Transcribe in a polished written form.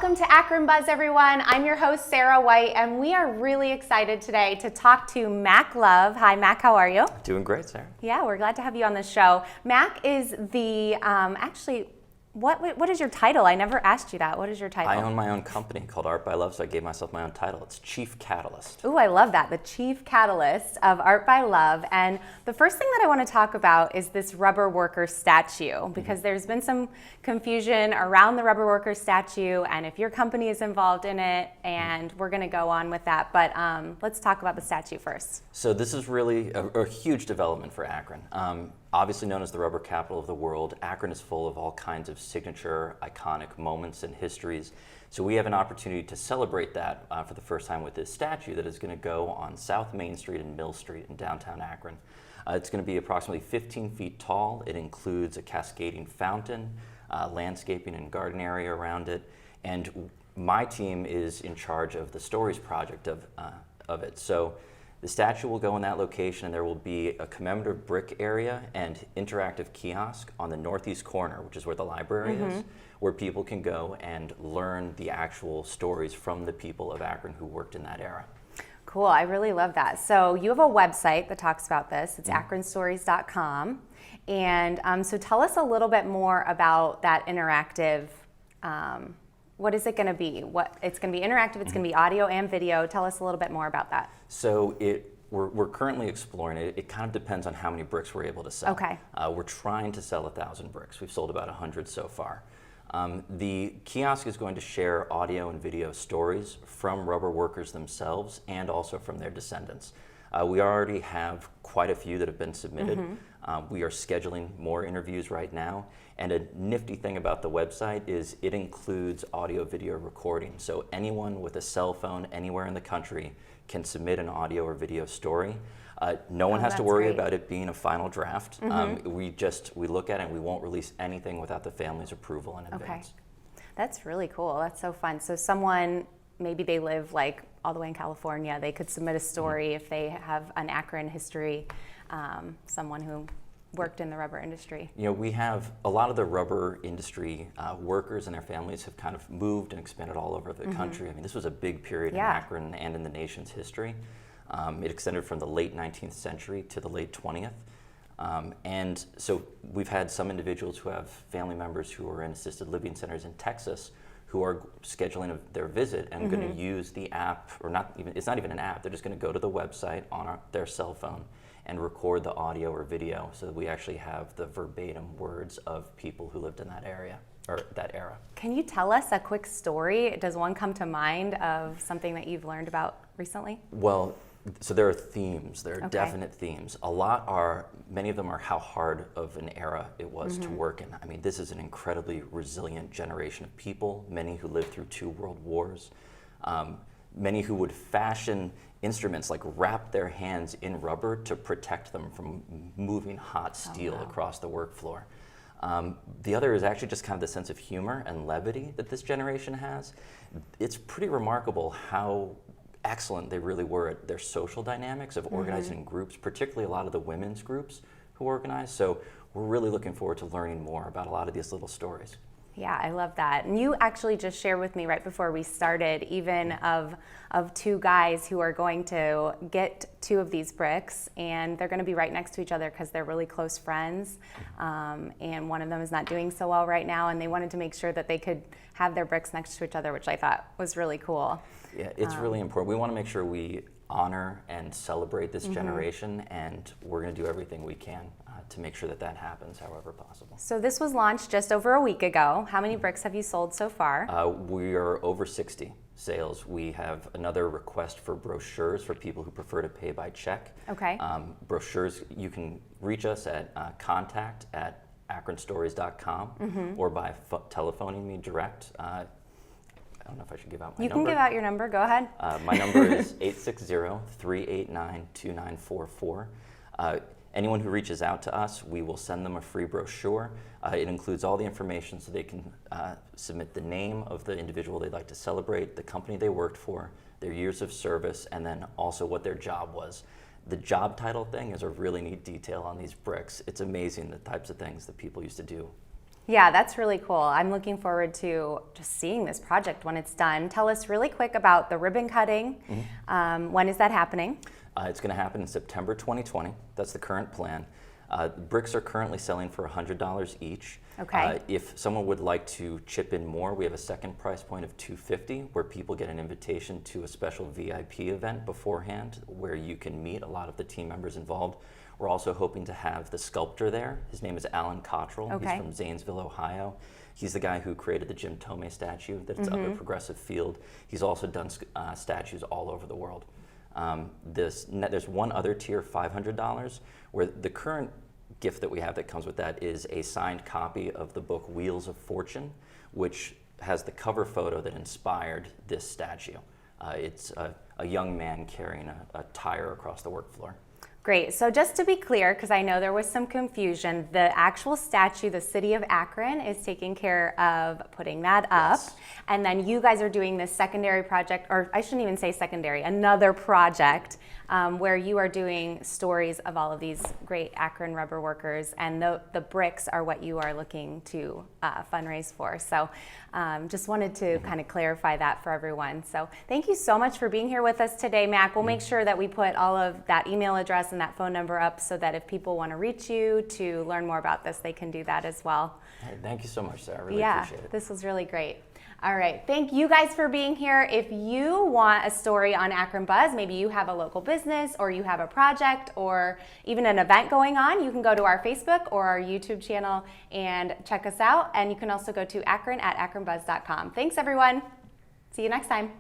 Welcome to Akron Buzz, everyone. I'm your host, Sarah White, and we are really excited today to talk to Mac Love. Hi, Mac. How are you? Doing great, Sarah. Yeah, we're glad to have you on the show. Mac is the, what is your title? I never asked you that. What is your title? I own my own company called Art by Love, so I gave myself my own title. It's Chief Catalyst. Ooh, I love that. The Chief Catalyst of Art by Love. And the first thing that I want to talk about is this rubber worker statue, because there's been some confusion around the rubber worker statue and if your company is involved in it, and we're going to go on with that. But let's talk about the statue first. So this is really a huge development for Akron. Obviously known as the rubber capital of the world, Akron is full of all kinds of signature, iconic moments and histories. So we have an opportunity to celebrate that for the first time with this statue that is going to go on South Main Street and Mill Street in downtown Akron. It's going to be approximately 15 feet tall. It includes a cascading fountain, landscaping and garden area around it, and my team is in charge of the Stories project of it. So the statue will go in that location, and there will be a commemorative brick area and interactive kiosk on the northeast corner, which is where the library is, where people can go and learn the actual stories from the people of Akron who worked in that era. Cool, I really love that. So you have a website that talks about this. It's akronstories.com. And so tell us a little bit more about that interactive. What is it going to be? It's going to be interactive, it's going to be audio and video. Tell us a little bit more about that. So we're currently exploring it. It kind of depends on how many bricks we're able to sell. Okay. We're trying to sell 1,000 bricks. We've sold about 100 so far. The kiosk is going to share audio and video stories from rubber workers themselves and also from their descendants. We already have quite a few that have been submitted. We are scheduling more interviews right now. And a nifty thing about the website is it includes audio-video recording. So anyone with a cell phone anywhere in the country can submit an audio or video story. No one has to worry about it being a final draft. We look at it and we won't release anything without the family's approval in advance. Okay. That's really cool. That's so fun. So someone, maybe they live like all the way in California, they could submit a story if they have an Akron history, someone who worked in the rubber industry. You know, we have a lot of the rubber industry workers and their families have kind of moved and expanded all over the country. I mean, this was a big period in Akron and in the nation's history. It extended from the late 19th century to the late 20th. And so we've had some individuals who have family members who are in assisted living centers in Texas who are scheduling their visit and going to use the app, or it's not even an app, they're just going to go to the website on their cell phone and record the audio or video so that we actually have the verbatim words of people who lived in that area or that era. Can you tell us a quick story? Does one come to mind of something that you've learned about recently? Well, so there are themes, there are definite themes. Many of them are how hard of an era it was to work in. I mean, this is an incredibly resilient generation of people, many who lived through 2 world wars, many who would fashion instruments, like wrap their hands in rubber to protect them from moving hot steel across the work floor. The other is actually just kind of the sense of humor and levity that this generation has. It's pretty remarkable how excellent they really were at their social dynamics of organizing groups, particularly a lot of the women's groups who organize. So we're really looking forward to learning more about a lot of these little stories. Yeah, I love that. And you actually just shared with me right before we started even of 2 guys who are going to get 2 of these bricks, and they're going to be right next to each other because they're really close friends. And one of them is not doing so well right now, and they wanted to make sure that they could have their bricks next to each other, which I thought was really cool. Yeah, it's really important. We want to make sure we honor and celebrate this generation, and we're going to do everything we can to make sure that that happens however possible. So this was launched just over a week ago. How many bricks have you sold so far? We are over 60 sales. We have another request for brochures for people who prefer to pay by check. Okay. Brochures, you can reach us at contact@akronstories.com or by telephoning me direct. I don't know if I should give out my number. You can give out your number. Go ahead. My number is 860-389-2944. Anyone who reaches out to us, we will send them a free brochure. It includes all the information so they can submit the name of the individual they'd like to celebrate, the company they worked for, their years of service, and then also what their job was. The job title thing is a really neat detail on these bricks. It's amazing the types of things that people used to do Yeah, that's really cool. I'm looking forward to just seeing this project when it's done. Tell us really quick about the ribbon cutting. When is that happening? It's going to happen in September 2020. That's the current plan. Bricks are currently selling for $100 each. Okay. If someone would like to chip in more, we have a second price point of $250, where people get an invitation to a special VIP event beforehand, where you can meet a lot of the team members involved. We're also hoping to have the sculptor there. His name is Alan Cottrell. Okay. He's from Zanesville, Ohio. He's the guy who created the Jim Tomei statue that's up at Progressive Field. He's also done statues all over the world. There's one other tier, $500, where the current gift that we have that comes with that is a signed copy of the book Wheels of Fortune, which has the cover photo that inspired this statue. It's a young man carrying a tire across the work floor. Great. So just to be clear, because I know there was some confusion, the actual statue, the City of Akron, is taking care of putting that up. Yes. And then you guys are doing this secondary project, or I shouldn't even say secondary, another project where you are doing stories of all of these great Akron rubber workers, and the bricks are what you are looking to fundraise for. So just wanted to kind of clarify that for everyone. So thank you so much for being here with us today, Mac. We'll make sure that we put all of that email address and that phone number up so that if people want to reach you to learn more about this, they can do that as well. Hey, thank you so much, Sarah. I really appreciate it. This was really great. All right, thank you guys for being here. If you want a story on Akron Buzz, maybe you have a local business or you have a project or even an event going on, you can go to our Facebook or our YouTube channel and check us out. And you can also go to akron@akronbuzz.com. Thanks, everyone. See you next time.